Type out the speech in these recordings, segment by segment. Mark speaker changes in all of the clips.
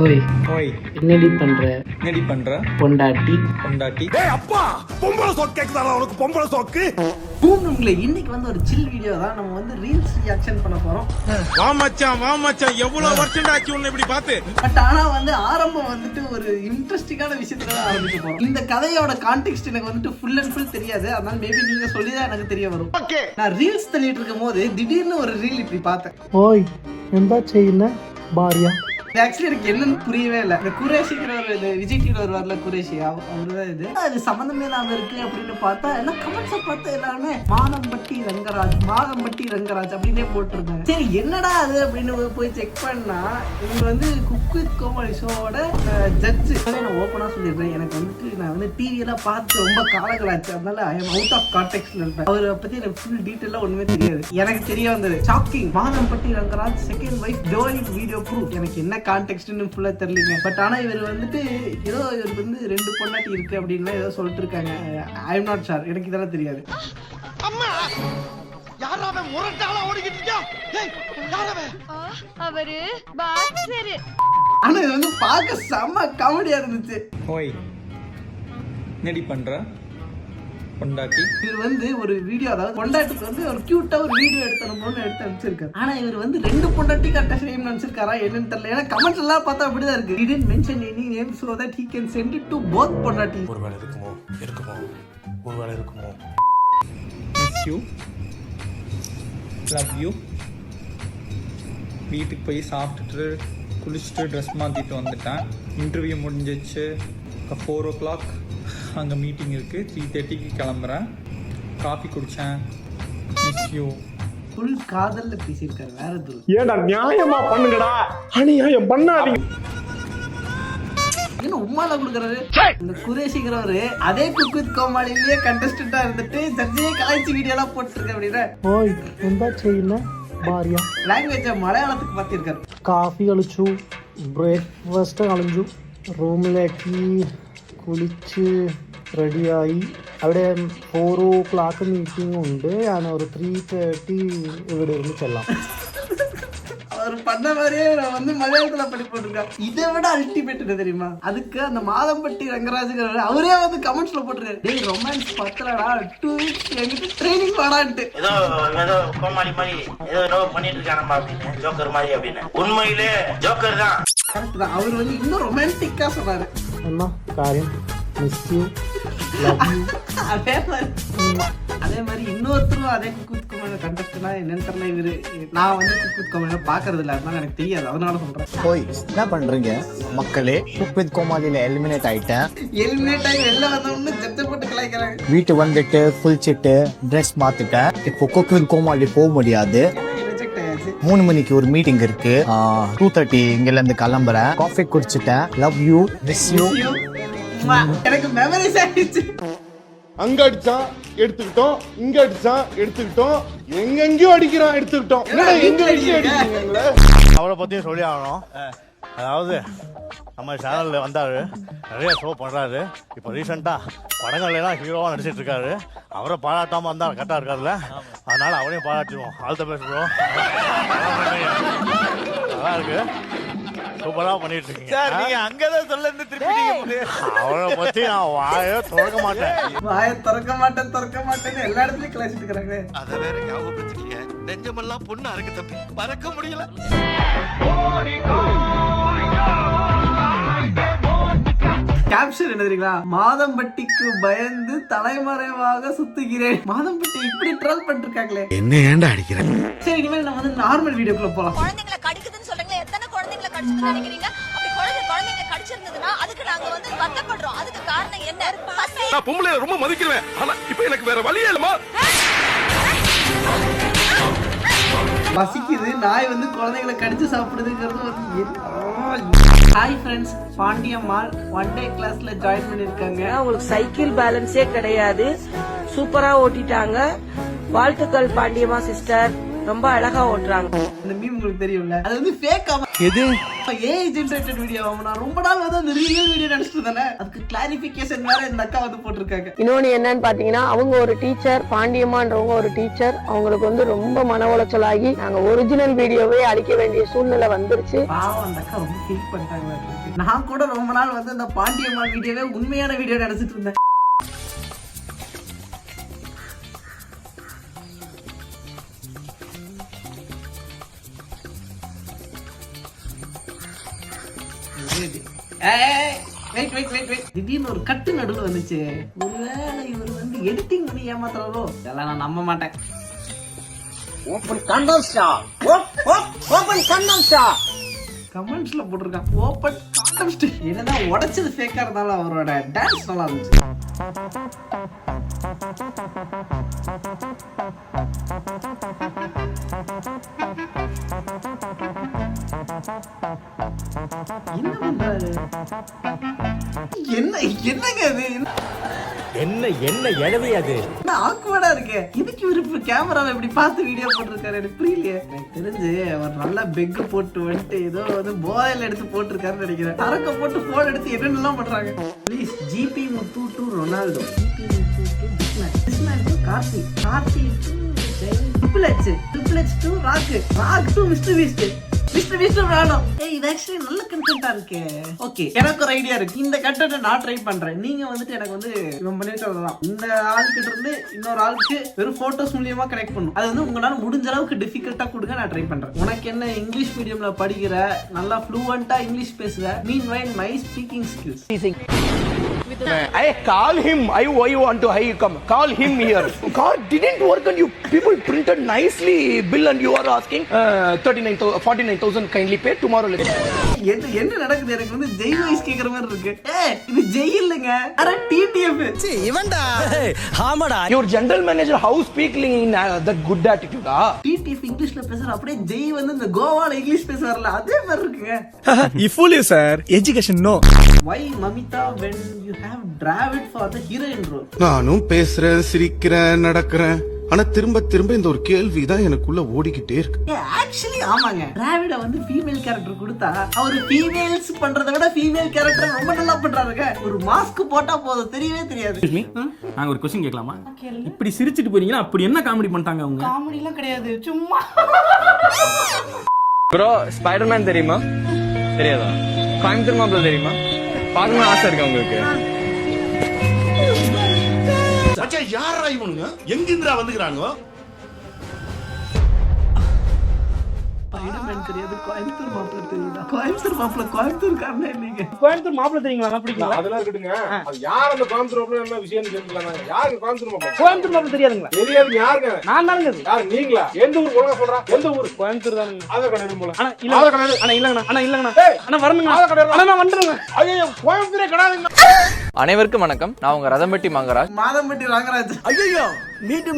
Speaker 1: ஓய்
Speaker 2: ஓய்
Speaker 1: என்னடி பண்ற பொண்டாட்டி
Speaker 2: டேய் அப்பா பொம்பள சோக்கு கேக்குதாடா உனக்கு பொம்பள சோக்கு
Speaker 1: பூம்ல இன்னைக்கு வந்து ஒரு சில் வீடியோ தான் நம்ம வந்து ரீல்ஸ் ரியாக்ஷன் பண்ண போறோம்.
Speaker 2: வா மச்சான் எவ்வளவு வருஷம் ஆச்சு உன்னை இப்படி பாத்து.
Speaker 1: பட் ஆனா வந்து ஆரம்பம் வந்துட்டு ஒரு இன்ட்ரெஸ்டிங்கான விஷயத்துல தான் ஆரம்பிக்க போறோம். இந்த கதையோட கான்டெக்ஸ்ட் எனக்கு வந்துட்டு ஃபுல் அண்ட் ஃபுல் தெரியாது. அதனால மேபி நீங்க சொல்லிதான் எனக்கு தெரிய வரும். நான் ரீல்ஸ் தள்ளிட்டு இருக்கும் போது திடீர்னு ஒரு ரீல் இப்படி பார்த்தேன்.
Speaker 3: ஓய் எந்த செய்யுன பாரியா
Speaker 1: ஆக்சுவலி எனக்கு என்னன்னு புரியவே இல்லை. இந்த குரேஷிங்கிற ஒரு விஜய் டிவில வருவார்ல குரேஷி, அவருதான் இது. அது சம்பந்தமே இல்லாம இருக்கு அப்படின்னு பார்த்தா எல்லாம் கமெண்ட்ஸை பார்த்து எல்லாருமே மாதம்பட்டி ரங்கராஜ் அப்படின்னே போட்டிருந்தாங்க. சரி என்னடா அது அப்படின்னு போய் செக் பண்ணா இவங்க வந்து குக் வித் கோமாளி ஷோவோட ஜட்ஜு. நான் ஓப்பனா சொல்லிடுறேன், எனக்கு வந்துட்டு நான் வந்து டிவியெல்லாம் பார்த்து ரொம்ப காலங்களாச்சு. அதனால ஐ எம் அவுட் ஆஃப் கான்டெக்ட்ல இருப்பேன். அவரை பத்தி எனக்கு ஃபுல் டீட்டெயிலா ஒண்ணுமே தெரியாது. எனக்கு தெரிய வந்தது shocking, Madhampatti Rangaraj second wife ஜோயின் வீடியோ ப்ரூஃப். எனக்கு என்ன கான்டெக்ஸ்ட்னு ஃபுல்லா தெரியலங்க. பட் ஆனா இவர் வந்துட்டு ஏதோ இவருக்கு வந்து 2 பொண்டாட்டி இருக்கு அப்படின்னு ஏதோ சொல்லிட்டு இருக்காங்க. ஐ எம் நாட் ஷூர், எனக்கு இதெல்லாம் தெரியாது.
Speaker 4: அம்மா யாராவே முரட்டாளா ஓடிக்கிட்டு இருக்கியா? ஏய் யாராவே?
Speaker 5: அவரு பாக்ஸர்.
Speaker 1: ஆனா இது வந்து பார்க்க செம்ம காமெடியா இருந்துச்சு.
Speaker 2: ஓய் என்னடி பண்ற பொண்டாட்டி.
Speaker 1: இவர் வந்து ஒரு வீடியோ, அதாவது பொண்டாட்டிக்கு வந்து ஒரு கியூட்டா ஒரு வீடியோ எடுத்து அனுப்பிச்சிருக்காரு. ஆனா இவர் வந்து 2 பொண்டாட்டி கட்ட சேம் நினைச்சிருக்காரா என்னன்னு தெரியல. ஏன்னா கமெண்ட்ஸ் எல்லாம் பார்த்தா அப்படிதான் இருக்கு. He didn't mention any name so that he can send it to both பொண்டாட்டி.
Speaker 2: ஒருவேளை இருக்குமோ miss you love you. வீட்டுக்கு போய் சாப்பிட்டுட்டு குளிச்சுட்டு ட்ரெஸ் மாற்றிட்டு வந்துட்டேன். இன்டர்வியூ முடிஞ்சிச்சு. 4 o'clock அங்கே மீட்டிங் இருக்குது. 3:30க்கு கிளம்புறேன். காஃபி குடித்தேன். Miss you.
Speaker 1: ஃபுல் காதல்ல பேசியிருக்காரு. வேற எதுவும்
Speaker 3: ஏண்டா நியாயமா பண்ணுங்கடா, அநியாயம் பண்ணாதீங்க.
Speaker 1: என்ன உம்மால கொடுக்குறாரு இந்த குரேஷிங்கிறவரு. அதே குக் வித் கோமாளிலேயே கண்டஸ்டண்டா இருந்துட்டு ஜட்ஜே கலாய்ச்சி வீடியோ எல்லாம் போட்டுருக்க அப்படின்னா.
Speaker 3: ஓய் എന്താ ചെയ്യുന്ന ഭാര്യ
Speaker 1: ലാംഗ്വേജ് മലയാളത്തിൽ മാറ്റിയിരിക്കാറ്.
Speaker 3: കാഫി കളിച്ചു, ബ്രേക്ക്ഫാസ്റ്റ് കളിച്ചു, റൂമിലേക്ക് കുളിച്ച് റെഡിയായി. അവിടെ 4 o'clock മീറ്റിംഗ് ഉണ്ട്. ഞാൻ ഒരു 3:30 ഇവിടെ ഇരുന്ന് ചെല്ലാം.
Speaker 1: அவர் பண்ண மாதிரியே நான் வந்து மலையாளத்துல பண்ணி போட்டிருக்கேன். இதை விட அல்டிமேட் என்ன தெரியுமா? அதுக்கு அந்த மாதம்பட்டி ரங்கராஜுங்கிற அவரே வந்து கமெண்ட்ஸ்ல போட்டிருக்காரு, டேய் ரொமான்ஸ் பத்தலடா 2 weeks என்கிட்ட ட்ரைனிங் வாடான்ட்டு.
Speaker 4: ஏதோ கோமாளி மாதிரி ஏதோ பண்ணிட்டு இருக்கானப்பா அப்படின்னு, ஜோக்கர் மாதிரி அப்படின்னு. உண்மையிலே ஜோக்கர் தான்.
Speaker 1: கரெக்ட் தான். அவர் வந்து இன்னும் ரொமான்டிக்கா சொன்னாரு.
Speaker 3: എന്നാ കാര്യം മിസ് യു ലവ് യു.
Speaker 1: அதே மாதிரி இன்னொருத்தரும் அதே குக் கோமாளி கண்டஸ்டனா என்னன்னு தெரியல. இவரு நான் வந்து குக் கோமாளி பாக்குறது இல்ல, அதனால எனக்கு தெரியாது, அதனால சொல்றேன்.
Speaker 6: ஓய் என்ன பண்றீங்க மக்களே? குக் வித் கோமாளில எலிமினேட் ஆயிட்டேன்.
Speaker 1: எலிமினேட் ஆகி வெளில வந்தவொன்னு ஜட்ஜ போட்டு கலாய்க்கிறாங்க.
Speaker 6: வீட்டு வந்துட்டு குளிச்சிட்டு ட்ரெஸ் மாத்திட்டேன். இப்போ குக் வித் கோமாளி போக முடியாது. 3 மணிக்கு ஒரு மீட்டிங் இருக்கு. 2:30 இங்கல இருந்து கிளம்புறேன். காஃபி குடிச்சிட்டேன். Love you miss you.
Speaker 1: எனக்கு மெமரிஸ் ஆயிடுச்சு.
Speaker 7: அங்க அடிச்சான் எடுத்துக்கிட்டோம், இங்க அடிச்சான் எடுத்துக்கிட்டோம், எங்கெங்கயோ அடிக்கிறான் எடுத்துக்கிட்டோம். எங்க அடிக்கிறீங்களா?
Speaker 8: அவரை பத்தியும் சொல்லி ஆகணும். அதாவது நம்ம சேனல்ல வந்தாரு, நிறைய ஷோ பண்றாரு. இப்போ ரீசெண்டா படங்கள்ல எல்லாம் ஹீரோவா நடிச்சிட்டு இருக்காரு. அவரை பாராட்டாம வந்தா கரெக்டா இருக்காருல்ல, அதனால அவரையும் பாராட்டிடுவோம். All the best bro. நல்லா இருக்கு, சூப்பரா பண்ணிட்டு இருக்கீங்க சார். நீங்க அங்கதான் சொல்ல இருந்து திருப்பி அவரை பத்தி நான் வாயை திறக்க
Speaker 1: மாட்டேன்னு எல்லா இடத்துலயும் கிளாசிட்டு இருக்காங்க.
Speaker 4: அத வேற ஞாபகப்படுத்திட்டீங்க. நெஞ்சமெல்லாம் பொண்ணா இருக்கு தம்பி, மறக்க முடியல.
Speaker 1: கேப்ஷன் என்ன தெரியுங்களா? மாதம்பட்டிக்கு பயந்து தலைமறைவாக சுத்துகிறேன். மாதம்பட்டி இப்படி ட்ரோல் பண்ணிருக்காங்களே,
Speaker 2: என்ன ஏன்டா அடிக்கிறேன்?
Speaker 1: சரி இனிமேல் நம்ம வந்து நார்மல் வீடியோக்குள்ள போலாம்.
Speaker 5: குழந்தைகளை கடிக்குதுன்னு சொல்றீங்க, எத்தனை குழந்தைகளை கடிச்சதுன்னு நினைக்கிறீங்க? அப்படி குழந்தைங்க கடிச்சிருந்ததுன்னா அதுக்கு நாங்க வந்து வருத்தப்படுறோம். அதுக்கு காரணம் என்ன?
Speaker 7: நான் பொம்பளைய ரொம்ப மதிக்கிறேன், ஆனா இப்போ எனக்கு வேற வழியே இல்லமா.
Speaker 1: பசிக்குது, நாய் வந்து குழந்தைகளை கடிச்சு சாப்பிடுதுங்கிறது வந்து. ஹாய் ஃப்ரெண்ட்ஸ், பாண்டியம்மாள் 1 day கிளாஸ்ல ஜாயின் பண்ணிருக்காங்க.
Speaker 9: உங்களுக்கு சைக்கிள் பேலன்ஸே கிடையாது, சூப்பரா ஓட்டிட்டாங்க. வாழ்த்துக்கள் பாண்டியம்மா சிஸ்டர், ரொம்ப அழகா ஓட்டுறாங்க.
Speaker 1: இந்த மீம் உங்களுக்கு தெரியும்ல, அது வந்து ஃபேக்.
Speaker 6: எது
Speaker 1: ஏஐ ஜெனரேட்டட் வீடியோ நான் ரொம்ப நாள் வந்து அந்த ரியல் வீடியோ நினைச்சிட்டு இருந்தேன். அதுக்கு கிளாரிபிகேஷன் வேற இந்த அக்கா வந்து போட்டிருக்காங்க.
Speaker 9: இன்னொன்னு என்னன்னு பாத்தீங்கன்னா, அவங்க ஒரு டீச்சர், பாண்டியம்மான்றவங்க ஒரு டீச்சர். அவங்களுக்கு வந்து ரொம்ப மன உளைச்சல் ஆகி நாங்க ஒரிஜினல் வீடியோவே அழிக்க வேண்டிய சூழ்நிலை வந்துருச்சு.
Speaker 1: பாவம் அந்த அக்கா ரொம்ப ஃபீல் பண்ணிட்டாங்க. நான் கூட ரொம்ப நாள் வந்து அந்த பாண்டியம்மா வீடியோவே உண்மையான வீடியோ நினைச்சிட்டு இருந்தேன். திடீர்னு ஒரு கட்டு நடுவில் வந்துச்சு. ஒருவேளை இவர் வந்து எடிட்டிங் பண்ணி ஏமாத்துறாரோ? இதெல்லாம் நான் நம்ப மாட்டேன். கமெண்ட்ஸ்ல போட்டிருக்கான் ஓபன் காண்டம் ஸ்டார். என்னதான் உடைச்சது ஃபேக்கா இருந்தாலும் அவரோட டான்ஸ் நல்லா இருந்துச்சு. என்ன பண்றாரு? என்னங்க அது?
Speaker 3: என்ன எழவி அது?
Speaker 1: என்ன ஆக்வர்டா இருக்கு. இதுக்கு இவரு கேமராவை இப்படி பார்த்து வீடியோ போட்டிருக்காரு, எனக்கு புரியலையே. எனக்கு தெரிஞ்சு அவர் நல்லா பெக் போட்டு வந்துட்டு ஏதோ வந்து போதையில எடுத்து போட்டிருக்காருன்னு நினைக்கிறேன். தரக்க போட்டு போன் எடுத்து என்னென்னலாம் பண்றாங்க. Please GP Muthu to Ronaldo, GP Muthu to Bisman to Karthi, Karthi to triple H to Rock to mister Beast வேணும். இது ஆக்சுவலி நல்ல கண்டென்ட்டா இருக்கு. ஓகே, எனக்கு ஒரு ஐடியா இருக்கு. இந்த கண்டென்ட்டை நான் ட்ரை பண்றேன். நீங்க வந்துட்டு எனக்கு வந்து இவன் பண்ணிட்டு வரலாம். இந்த ஆளுக்கிட்ட இருந்து இன்னொரு ஆளுக்கு வெறும் போட்டோஸ் மூலியமா கனெக்ட் பண்ணும். அது வந்து உங்களால முடிஞ்ச அளவுக்கு டிஃபிகல்ட்டா கொடுங்க. நான் ட்ரை பண்றேன். உனக்கு என்ன இங்கிலீஷ் மீடியம்ல படிக்கிற, நல்லா ஃப்ளூவெண்டா இங்கிலீஷ் பேசுற. Meanwhile my speaking skills.
Speaker 7: I call him. I want to come. Call him here. Card didn't work and you people printed nicely bill and you are asking 49,000 kindly pay tomorrow.
Speaker 1: என்ன நடக்குது? எனக்கு வந்து Jai voice கேக்குற மாதிரி இருக்கு. இது ஜெய் இல்லங்க, அட டிடிஎஃப்.
Speaker 3: இவன்டா. ஆமாடா.
Speaker 7: Your general manager how speaking in that good attitude
Speaker 1: TTF இங்கிலீஷ்ல பேசுற அப்படியே ஜெய் வந்து இந்த கோவால இங்கிலீஷ் பேசுறாருல அதே மாதிரி இருக்குங்க.
Speaker 3: இஃபுல்லி sir education no.
Speaker 1: Why Mamita when you have Dravid for the heroine role?
Speaker 10: நானும் பேசுறேன், சிரிக்கிறேன், நடக்கிறேன். ஆனா திரும்ப இந்த ஒரு கேள்விதான் எனக்குள்ள ஓடிக்கிட்டே இருக்கு.
Speaker 1: ஆக்சுவலி ஆமாங்க, டிராவிட வந்து ஃபீமேல் கேரக்டர் கொடுத்தா அவரு ஃபீமேல்ஸ் பண்றதை விட ஃபீமேல் கேரக்டர் ரொம்ப நல்லா பண்றாருங்க. ஒரு மாஸ்க் போட்டா போதும், தெரியவே தெரியாது.
Speaker 11: நாங்க ஒரு क्वेश्चन கேட்கலாமா? இப்படி சிரிச்சிட்டு போறீங்களா? அப்படி என்ன காமெடி பண்ணிட்டாங்க அவங்க?
Speaker 1: காமெடி எல்லாம் கிடையாது, சும்மா.
Speaker 2: ப்ரோ ஸ்பைடர்மேன் தெரியுமா? தெரியாதா? கோயம்புத்தூர் மாப்பிள்ள தெரியுமா? பார்க்கணும் ஆசை இருக்கு உங்களுக்கு?
Speaker 7: மச்சான் யாரா இவனுங்க? எங்கிருந்துடா வந்துக்கறாங்க?
Speaker 1: ஸ்பைடர்மேன் தெரியாது, கோயம்புத்தூர் மாப்பிள்ள தெரியுதா? கோயம்புத்தூர் மாப்பிள்ள கோயம்புத்தூர் காரணம் இல்லைங்க.
Speaker 11: கோயம்புத்தூர் மாப்பிள்ள தெரியுங்களா? பிடிக்கல.
Speaker 7: அதெல்லாம் இருக்கட்டுங்க. அது யார் அந்த கோயம்புத்தூர் மாப்பிள்ள என்ன விஷயம் தெரிஞ்சுக்கலாம். யாருக்கு கோயம்புத்தூர் மாப்பிள்ள?
Speaker 11: கோயம்புத்தூர் மாப்பிள்ள தெரியாதுங்களா?
Speaker 7: தெரியாது. யாருங்க?
Speaker 11: நான் தானுங்க.
Speaker 7: யார் நீங்களா? எந்த ஊர் ஒழுங்கா சொல்றா? எந்த ஊர்?
Speaker 11: கோயம்புத்தூர் தானுங்க.
Speaker 7: ஆதார் கார்டு போல.
Speaker 11: அண்ணா இல்ல. ஆதார் கார்டு. அண்ணா இல்லங்கண்ணா. அண்ணா இல்லங்கண்ணா. அண்ணா வரணுங்க. ஆதார் கார்டு. அண்ணா நான் வந்துறேங்க.
Speaker 7: ஐயோ கோயம்புத்தூரே கிடையாதுங்க.
Speaker 12: அனைவருக்கும் வணக்கம். நான் உங்க ரதம்பட்டி மங்கராஜ்.
Speaker 1: மாதம்பட்டி ராங்கராஜ்.
Speaker 3: ஐயோ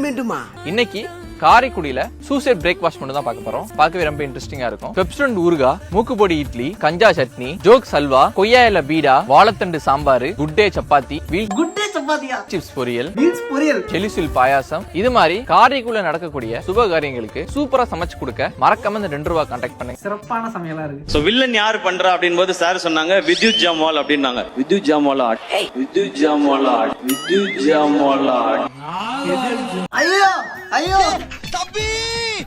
Speaker 3: மீண்டுமா.
Speaker 12: இன்னைக்கு காரைக்குடியில சூசைட் பிரேக்ஃபாஸ்ட் மட்டும் தான் பார்க்க போறோம். பார்க்கவே ரொம்ப இன்ட்ரெஸ்டிங்கா இருக்கும். பெப்ஸ்டன்ட் ஊறுகா, மூக்குப்பொடி இட்லி, கஞ்சா சட்னி, ஜோக் சல்வா, கொய்யாயில பீடா, வாழைத்தண்டு சாம்பார், குட்டே சப்பாத்தி,
Speaker 1: குட்டே சப்பாத்தியா,
Speaker 12: சிப்ஸ் பொரியல்,
Speaker 1: பொரியல்,
Speaker 12: செலிசில் பாயாசம், இது மாதிரி காரைக்குடியில நடக்கக்கூடிய சுப காரியங்களுக்கு சூப்பரா சமைச்சு கொடுக்க மறக்காம இந்த 2 ரூபாய் கான்டாக்ட் பண்ணுங்க.
Speaker 1: சிறப்பான சமையலா இருக்கு.
Speaker 13: சோ வில்லன் யாரு பண்றா அப்படின் போது சார் சொன்னாங்க வித்யுத் ஜாம்வால் அப்படின்னாங்க. வித்யுத் ஜாம்வால் ஆட், வித்யுத் ஜாம்வால் ஆட், வித்யுத் ஜாம்வால் ஆட்.
Speaker 1: ஐயோ
Speaker 3: தம்பி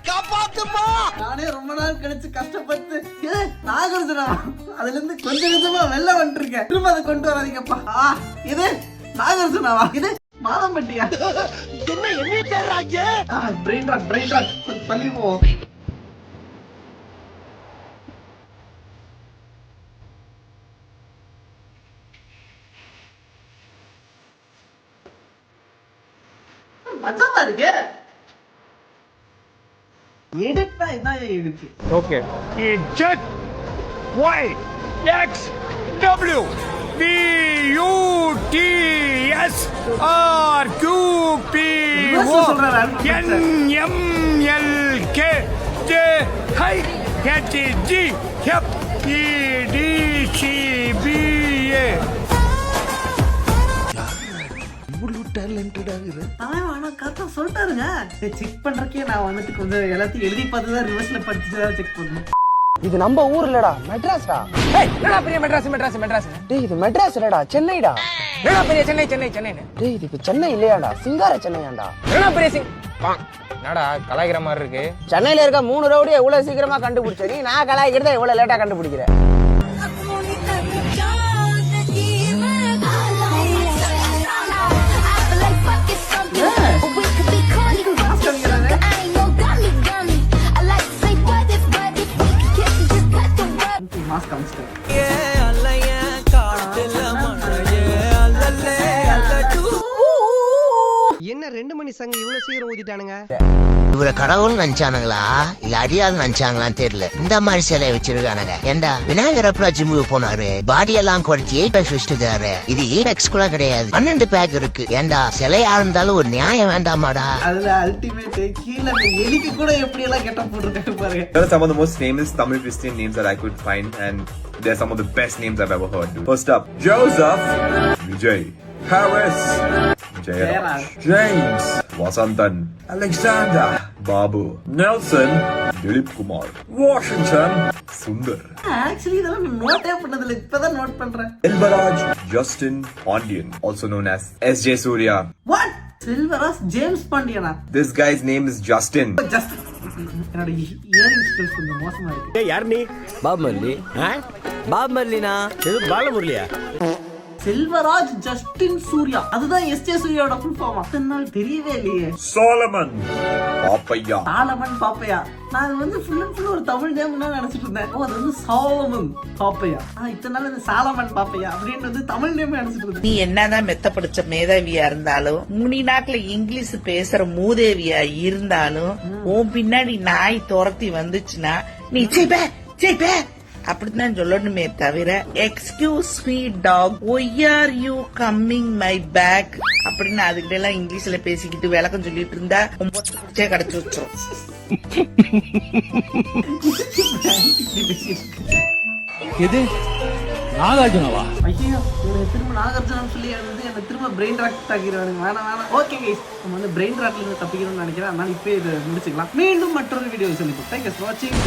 Speaker 3: காப்பாத்துமா.
Speaker 1: நானே ரொம்ப நாள் கழிச்சு கஷ்டப்பட்டு நாகார்ஜுனா அதுல இருந்து கொஞ்சமா வெளில வந்துருக்கேன். திரும்ப அதை கொண்டு வராதீங்கப்பா. இது நாகார்ஜுனாவா? இது மாதம்பட்டியா?
Speaker 3: என்ன தேடுறாங்க?
Speaker 1: பிரெயின் ராக் பள்ளி போ. மச்சான் இருக்கு. எடுத்தா இதான் எடுத்து.
Speaker 7: Okay. Z Y X W B U T S R Q P O N M L K J H G F E D C B A.
Speaker 1: சொல்லிட்டாருங்க. செக் பண்றக்கே நான் வந்துட்டு கொஞ்சம் எல்லாத்தையும் எழுதி பார்த்து தான் ரிவர்ஸ்ல படிச்சுதான் செக் பண்ணணும்.
Speaker 7: இது நம்ம ஊர் இல்லடா, மெட்ராஸ்டா. டேய் என்னடா பெரிய மெட்ராஸ். டேய் இது மெட்ராஸ் இல்லடா, சென்னைடா. என்னடா பெரிய சென்னை. டேய் இது இப்ப சென்னை இல்லையாடா, சிங்கார சென்னையாண்டா. என்னடா பெரிய என்னடா கலாய்க்கிற மாதிரி இருக்கு. சென்னையில இருக்க 3 ரவுடியை இவ்வளவு சீக்கிரமா கண்டுபிடிச்ச நீ, நான் கலாய்க்கிறத இவ்வளவு லேட்டா கண்டுபிடிக்கிறேன்.
Speaker 1: மாஸ்க் காமிச்சிட்டேன்.
Speaker 3: என்ன 2 மணி சங்க இவ்வளவு சீக்கிரம் ஊதிட்டானுங்க?
Speaker 14: இவரை கடவுள் நினைச்சானுங்களா இல்ல அடியாது நினைச்சாங்களான்னு தெரியல. இந்த மாதிரி சிலையை வச்சிருக்கானுங்க. ஏண்டா விநாயகர் அப்பா ஜிம்முக்கு போனாரு, பாடி எல்லாம் குறைச்சி 8 பேக்ஸ் வச்சுட்டாரு. இது 8 பேக்ஸ் கூட கிடையாது, 12 பேக் இருக்கு. ஏண்டா சிலையா இருந்தாலும் ஒரு நியாயம் வேண்டாமாடா?
Speaker 1: அதுல அல்டிமேட் கீழ எலிக்கு கூட எப்படி எல்லாம் கெட்ட போட்டுருக்காங்க பாருங்க.
Speaker 15: They're some of the most famous Tamil Christian names that I could find, and they're some of the best names I've ever heard. First up, Joseph, Vijay, Harris, Jayaraj, James, Vasantan, Alexander, Babu, Nelson, Dilip Kumar, Washington, Sundar.
Speaker 1: Actually இதெல்லாம் நோட்டே பண்ணதில்லை, இப்பதான் note பண்றேன்.
Speaker 15: Selvaraj Justin Pandian, also known as S.J. Surya.
Speaker 1: What? Selvaraj James பாண்டியனா?
Speaker 15: This guy's name is Justin.
Speaker 1: என்னோட hearing skills கொஞ்சம் மோசமா இருக்கு.
Speaker 3: டேய் யார் நீ? Bob Marley. பாப் மர்லினா? இது பாலமுரளியா?
Speaker 1: செல்வராஜ் ஜஸ்டின் சூர்யா, அதுதான் எஸ்ஜே சூர்யாவோட ஃபுல் ஃபார்ம். அதனால தெரியவே இல்லையே.
Speaker 15: Solomon Papaya.
Speaker 1: சாலமன் பாப்பையா? நான் வந்து ஃபுல் அண்ட் ஃபுல் ஒரு தமிழ் நேம் நினைச்சிட்டு இருந்தேன். அது வந்து சாலமன் பாப்பையா. இத்தனை நாள் இந்த சாலமன் பாப்பையா அப்படின்னு வந்து தமிழ் நேம் நினைச்சிட்டு இருந்தேன்.
Speaker 16: நீ என்னதான் மெத்த படிச்ச மேதாவியா இருந்தாலும், முனி நாட்டுல இங்கிலீஷ் பேசுற மூதேவியா இருந்தாலும், உன் பின்னாடி நாய் துரத்தி வந்துச்சுன்னா நீ ஜெய்பே அப்படித்தான் சொல்லணுமே தவிர, excuse me dog, why are you coming my back அப்படின்னு அதுக்கிட்ட எல்லாம் இங்கிலீஷ்ல பேசிக்கிட்டு விளக்கம் சொல்லிட்டு இருந்தா மொத்தே கிடைச்சு வச்சோம்.
Speaker 11: எது நாகார்ஜுனாவா?
Speaker 1: ஐயோ திரும்ப நாகார்ஜுனான்னு சொல்லி வந்து என்ன திரும்ப பிரெயின் ராக் ஆகிடுவானுங்க. வேணாம். ஓகே கைஸ், நம்ம வந்து பிரெயின் ராக்ல இருந்து தப்பிக்கணும்னு நினைக்கிறேன். அதனால இப்போ இதை முடிச்சுக்கலாம். மீண்டும் மற்றொரு வீடியோ சந்திப்போம். தேங்க்ஸ் ஃபார் வாட்சிங்.